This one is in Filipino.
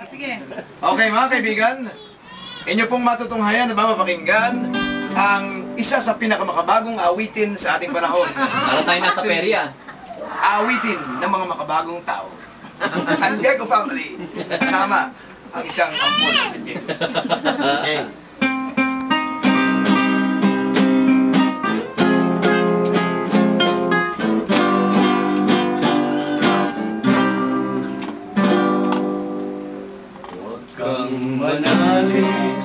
Sige. Okay mga kaibigan, inyo pong matutunghayan na mapapakinggan ang isa sa pinakamakabagong awitin sa ating panahon. Para tayo nasa perya. Awitin ng mga makabagong tao. San Diego Family, kasama ang isang ampon ng San Diego. Okay. Huwag kang manalig